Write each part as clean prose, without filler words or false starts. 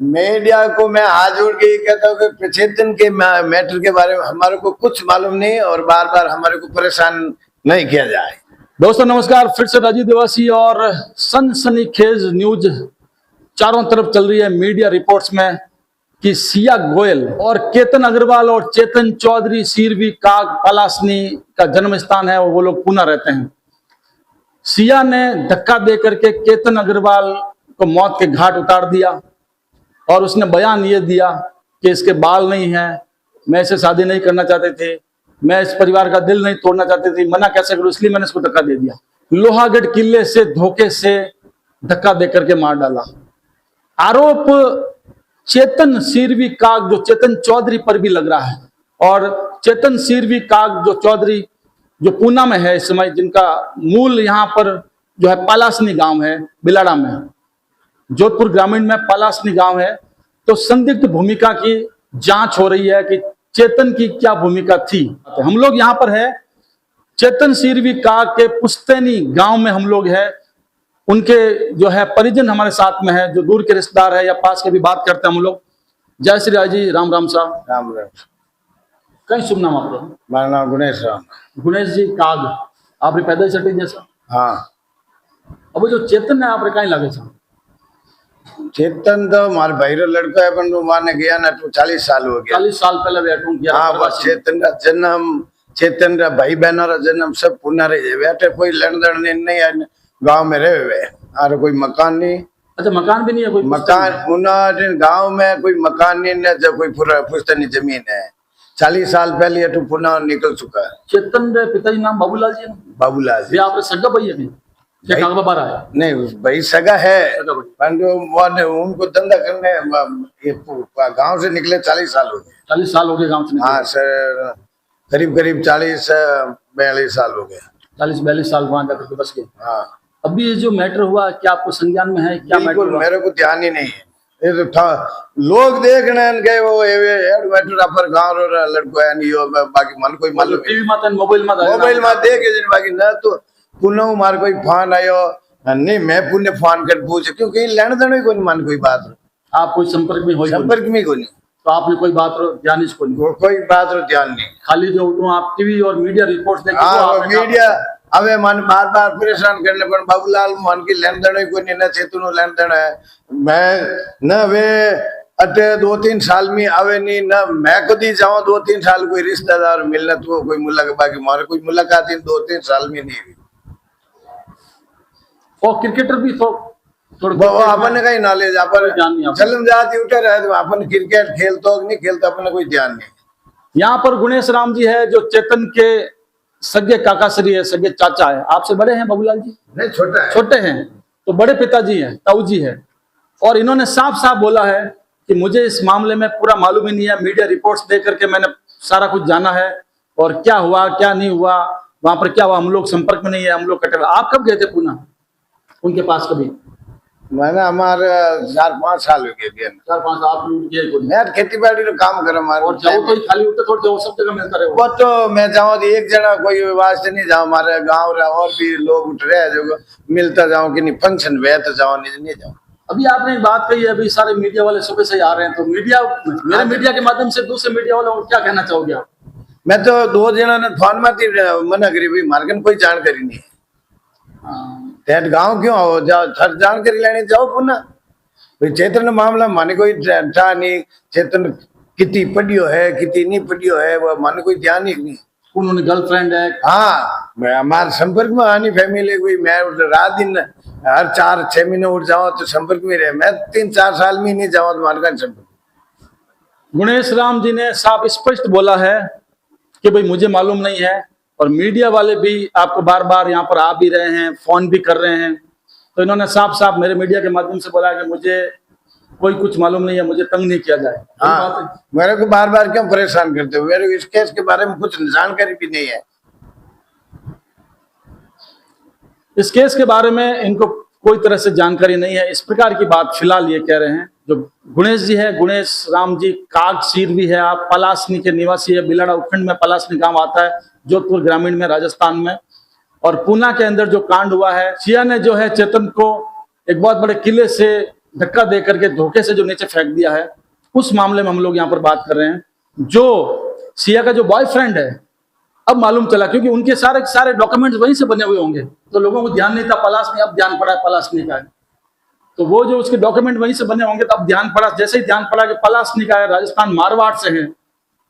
Media को मैं हाथ जोड़ के ये कहता हूँ कि चेतन के मैटर के बारे में हमारे को कुछ मालूम नहीं और बार बार हमारे को परेशान नहीं किया जाए। दोस्तों नमस्कार, फिर से राजीव देवासी और सनसनीखेज न्यूज चारों तरफ चल रही है मीडिया रिपोर्ट्स में कि सिया गोयल और केतन अग्रवाल और चेतन चौधरी सीरवी काग पलासनी का जन्म स्थान है और वो लोग पूना रहते हैं। सिया ने धक्का दे करके केतन अग्रवाल को मौत के घाट उतार दिया और उसने बयान ये दिया कि इसके बाल नहीं है, मैं इसे शादी नहीं करना चाहते थे, मैं इस परिवार का दिल नहीं तोड़ना चाहती थी, मना कैसे करूं, इसलिए मैंने इसको धक्का दे दिया। लोहागढ़ किले से धोखे से धक्का देकर के मार डाला। आरोप चेतन सीरवी काग जो चेतन चौधरी पर भी लग रहा है और चेतन सीरवी काग जो चौधरी जो पूना में है इस समय, जिनका मूल यहाँ पर जो है पलासनी गांव है, बिलाड़ा में, जोधपुर ग्रामीण में पलासनी गांव है। तो संदिग्ध भूमिका की जांच हो रही है कि चेतन की क्या भूमिका थी। हम लोग यहाँ पर है चेतन सीरवी काग के पुश्तैनी गांव में हम लोग हैं। उनके जो है परिजन हमारे साथ में है, जो दूर के रिश्तेदार है या पास के भी बात करते हैं हम लोग। जय श्री राज जी, राम राम साहब। राम राम। कहीं शुभ नाम आपका? मेरा नाम गुणेश राम। गुणेश जी काग, आपने पैदल चटे जैसा? हाँ। अब जो चेतन है आपने कहीं लगे साहब? चेतन तो हमारे भाई रो लड़का है, पर मारने गया ना तो 40 साल हो गया। 40 साल पहले बैठूं किया। हाँ, बस चेतन का जन्म, चेतन का भाई बहनों का जन्म सब पुना रहे बैठे, कोई लेन देन नहीं है, गांव में रहे हुए और कोई मकान नहीं। अच्छा, मकान भी नहीं है? कोई मकान पुना गांव में कोई मकान नहीं है, जब कोई पुश्तैनी जमीन है। 40 साल पहले तो पुना निकल चुका है। चेतन के पिताजी नाम बाबूलाल जी है? बाबूलाल जी। आपने सगा भाई है? नहीं, भाई सगा है, उनको धंधा करने ये गांव से निकले 40 साल हो गए। 40 साल हो गए गांव से? हाँ सर, करीब 40-42 साल हो गए। 40-42 साल वहां जाकर बस गए। हाँ। अभी ये जो मैटर हुआ, क्या आपको संज्ञान में है? क्या बिल्कुल मेरे को ध्यान ही नहीं है। ये तो था लोग देख रहे हैं वो मैटर पर गांव रो लड़को है नहीं, बाकी मन कोई मालूम टीवी में मोबाइल में देखे बाकी ना तो पुनः मार कोई फोन आयो नहीं, मैं पुण्य फोन कर पूछ क्योंकि लेन देन कोई मन कोई बात आप कोई संपर्क में हो? संपर्क में कोई नहीं। तो आपने कोई बात ध्यान इसको नहीं? कोई बात रो ध्यान नहीं, खाली जो आप टीवी और मीडिया रिपोर्ट्स देखे। हाँ, मीडिया अबे मन बार बार परेशान करने पर बाबूलाल मन की लेन देन कोई नहीं, ना चेतन लेन देन है। मैं न वे अटे 2-3 साल में आवे नहीं, ना मैं कभी जाऊं 2-3 साल कोई रिश्तेदार मिलने तो कोई मुलाकात, बाकी हमारे कोई मुलाकात 2-3 साल में नहीं हुई। और क्रिकेटर भी तो अपन का ही नॉलेज, अपन चलन जाती उठे रहे तो अपन क्रिकेट खेलतो नहीं खेलता अपन कोई ध्यान नहीं। यहाँ पर गुणेश राम जी है जो चेतन के सगे काकाश्री है, सगे चाचा है। आपसे बड़े हैं बाबूलाल जी? नहीं, छोटा है। छोटे हैं तो बड़े पिताजी हैं, ताऊ जी है। और इन्होंने साफ साफ बोला है कि मुझे इस मामले में पूरा मालूम ही नहीं है, मीडिया रिपोर्ट्स देख करके मैंने सारा कुछ जाना है और क्या हुआ क्या नहीं हुआ, वहां पर क्या हुआ, हम लोग संपर्क में नहीं है, हम लोग कटे। आप कब गए थे पुनः उनके पास? कभी मैंने हमारे 4-5 साल हो गए। 4-5 आप गए? मैं खेती बाड़ी का काम कर और जाओ तो खाली उठते थोड़े वो सब जगह मिलता रहे। वो तो मैं जाऊँ तो एक जना कोई वास्ते नहीं जाऊँ, हमारे गांव रहा और भी लोग उठ रहे हैं जो मिलता जाऊँ कि नहीं, फंक्शन वे तो जाऊँ नहीं जाऊँ। अभी आपने एक बात कही है, अभी सारे मीडिया वाले सुबह से आ रहे हैं, तो मीडिया मेरे मीडिया के माध्यम से दूसरे मीडिया वालों को क्या कहना चाहोगे आप? मैं तो 2 जना ने फोन में मना करी भाई, मार्केट कोई जानकारी नहीं है। गांव क्यों आओ, जाओ जानकारी लेने जाओ पुनः। चेतन मामला माने कोई था नहीं, चेतन कितनी पढ़ियो है कितनी नहीं पढ़ियो है वो माने कोई ध्यान ही नहीं। उन्होंने गर्लफ्रेंड है? हाँ, मैं हमारे संपर्क में आनी फैमिली कोई, मैं रात दिन हर 4-6 महीने उठ जाऊँ तो संपर्क में रहे, मैं 3-4 साल में नहीं जाऊँ तो मान का संपर्क। गुणेश राम जी ने साफ स्पष्ट बोला है कि भाई मुझे मालूम नहीं है, और मीडिया वाले भी आपको बार बार यहाँ पर आ भी रहे हैं, फोन भी कर रहे हैं। तो इन्होंने साफ साफ मेरे मीडिया के माध्यम से बोला कि मुझे कोई कुछ मालूम नहीं है, मुझे तंग नहीं किया जाए। हाँ, मेरे को बार बार क्यों परेशान करते हो, मेरे को इस केस के बारे में कुछ जानकारी भी नहीं है। इस केस के बारे में इनको कोई तरह से जानकारी नहीं है, इस प्रकार की बात फिलहाल ये कह रहे हैं। जो गुणेश जी है, गुणेश राम जी काग सीरवी है, आप पलासनी के निवासी है। बिलाड़ा उपखंड में पलासनी गांव आता है, जोधपुर ग्रामीण में, राजस्थान में। और पूना के अंदर जो कांड हुआ है, सिया ने जो है चेतन को एक बहुत बड़े किले से धक्का दे करके धोखे से जो नीचे फेंक दिया है, उस मामले में हम लोग यहाँ पर बात कर रहे हैं। जो सिया का जो बॉयफ्रेंड है, अब मालूम चला, क्योंकि उनके सारे सारे डॉक्यूमेंट्स वहीं से बने हुए होंगे, तो लोगों को ध्यान नहीं था पलाशनी, अब ध्यान पड़ा पलाशनी का है। तो वो जो उसके डॉक्यूमेंट वहीं से बने होंगे, तो अब ध्यान पड़ा, जैसे ही ध्यान पड़ा कि पलाशनी का है, राजस्थान मारवाड़ से है,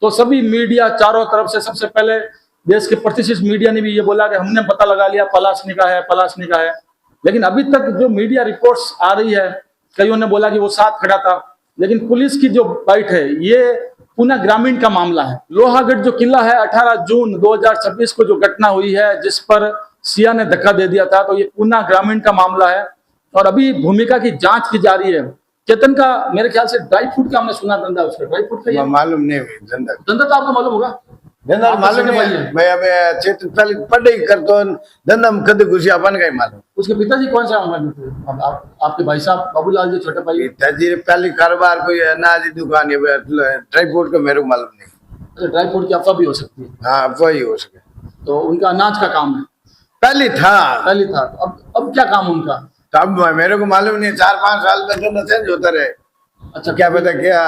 तो सभी मीडिया चारों तरफ से, सबसे पहले देश के प्रतिष्ठित मीडिया ने भी ये बोला कि हमने पता लगा लिया पलाशनी का है, पलाशनी का है। लेकिन अभी तक जो मीडिया रिपोर्ट्स आ रही है, कईयों ने बोला कि वो साथ खड़ा था, लेकिन पुलिस की जो बाइट है, ये पूना ग्रामीण का मामला है। लोहागढ़ जो किला है, 18 जून 2026 को जो घटना हुई है, जिस पर सिया ने धक्का दे दिया था, तो ये पूना ग्रामीण का मामला है और अभी भूमिका की जांच की जा रही है। चेतन का मेरे ख्याल से ड्राई फ्रूट का हमने सुना धंधा, उसका ड्राई फ्रूट का मालूम नहीं हुई धंधा तो आपको मालूम होगा। धंधा आप मालूम तो नहीं सगे भाई है। है। मैं अब चेतन पहले पढ़ाई करतो धंधा में कद घुसी अपन का ही मालूम। उसके पिताजी कौन सा आपके भाई साहब बाबूलाल जी छोटे भाई? पिताजी पहले कारोबार कोई अनाज की दुकान है, ड्राई फ्रूट का मेरे को मालूम नहीं। अच्छा, ड्राई फ्रूट की अफवाह भी हो सकती है। हाँ वही हो सके, तो उनका अनाज का काम है, पहले था। पहले था। तो अब क्या काम उनका? तब मेरे को मालूम नहीं, 4-5 साल में धंधा चेंज होता रहे। अच्छा, क्या पता क्या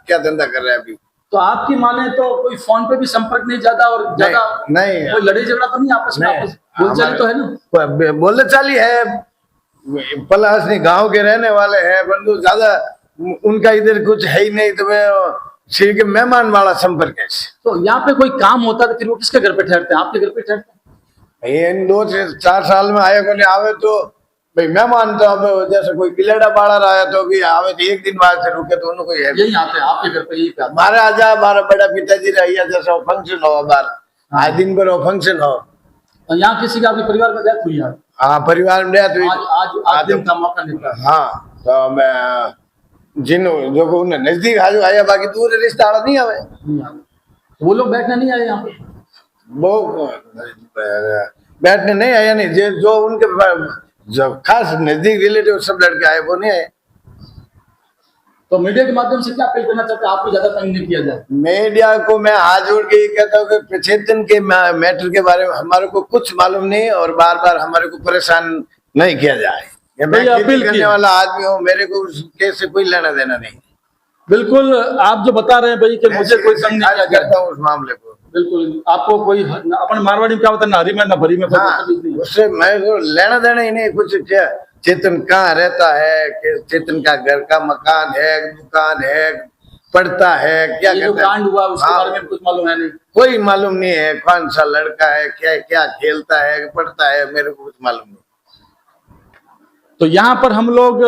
क्या धंधा कर रहा है अभी। तो आपकी माने तो कोई फोन पे भी संपर्क नहीं ज्यादा, और ज्यादा नहीं कोई लड़ाई झगड़ा तो नहीं आपस में? आपस बोलचाल तो है ना? बोले चाली है, पलाशनी गांव के रहने वाले हैं, परंतु ज्यादा उनका इधर कुछ है ही नहीं। तो मैं श्री के मेहमान वाला संपर्क है। तो यहाँ पे कोई काम होता है तो फिर वो किसके घर पे ठहरते हैं? आपके घर पे ठहरते हैं? इन 2 से 4 साल में आए को नहीं आवे तो भाई मेहमान, तो अब जैसे कोई बिलेड़ा बाड़ा रहा है तो भी आवे तो एक दिन बाद से रुके तो उनको यही आते हैं आपके घर पे, यही पे आते हैं। मारे आजा हमारा बड़ा पिताजी रहिया जैसा फंक्शन हो बार आज दिन भर फंक्शन हो। और यहाँ किसी का आपके परिवार में डेथ हुई है? हाँ परिवार में डेथ हुई। आज दिन का मौका निकला। हाँ तो मैं जिन जो को उन्हें नजदीक हाजो आया, बाकी दूर रिश्ता नहीं आवे। वो लोग बैठने नहीं आए यहाँ पे? वो बैठने नहीं आया, नहीं जो उनके जो खास नजदीक रिलेटिव सब लड़के आए वो नहीं आए। तो मीडिया के माध्यम से क्या अपील करना चाहते हैं? आपको ज्यादा तंग नहीं किया जाए? मीडिया को मैं हाथ जोड़ के ये कहता हूँ कि चेतन के मैटर के बारे में हमारे को कुछ मालूम नहीं और बार बार हमारे को परेशान नहीं किया जाए। मैं अपील करने वाला आदमी हूँ, मेरे को उस केस से कोई लेना देना नहीं। बिल्कुल, आप जो बता रहे हैं भाई कि मुझे कोई तंग नहीं किया करता हूँ उस मामले को। बिल्कुल, आपको कोई अपन मारवाड़ी में क्या होता है, ना हरी में ना भरी में, उससे मैं को लेना देना ही नहीं कुछ। क्या चेतन कहाँ रहता है, कि चेतन का घर का मकान है, दुकान है, पढ़ता है, क्या जो कांड हुआ उसके बारे में कुछ मालूम है नहीं? कोई मालूम नहीं है। कौन सा लड़का है, क्या क्या खेलता है, पढ़ता है, मेरे को कुछ मालूम नहीं। तो यहाँ पर हम लोग,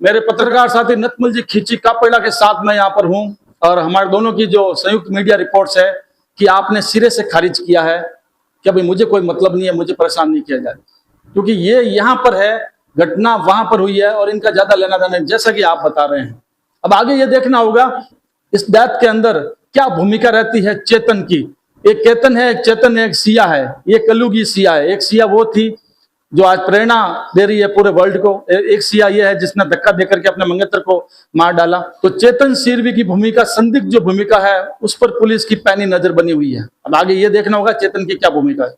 मेरे पत्रकार साथी नतमल जी खींची कापेड़ा के साथ मैं यहाँ पर हूँ, और हमारे दोनों की जो संयुक्त मीडिया रिपोर्ट्स है कि आपने सिरे से खारिज किया है कि अभी मुझे कोई मतलब नहीं है, मुझे परेशान नहीं किया जाए, क्योंकि ये यहाँ पर है, घटना वहां पर हुई है और इनका ज्यादा लेना देना है, जैसा कि आप बता रहे हैं। अब आगे ये देखना होगा इस डेथ के अंदर क्या भूमिका रहती है चेतन की। एक केतन है, एक चेतन है, एक सिया है। ये कलुगी सिया है। एक सिया वो थी जो आज प्रेरणा दे रही है पूरे वर्ल्ड को। एक सिया ये है जिसने धक्का देकर के अपने मंगेतर को मार डाला। तो चेतन सिरवी की भूमिका, संदिग्ध जो भूमिका है, उस पर पुलिस की पैनी नजर बनी हुई है। अब आगे ये देखना होगा चेतन की क्या भूमिका है।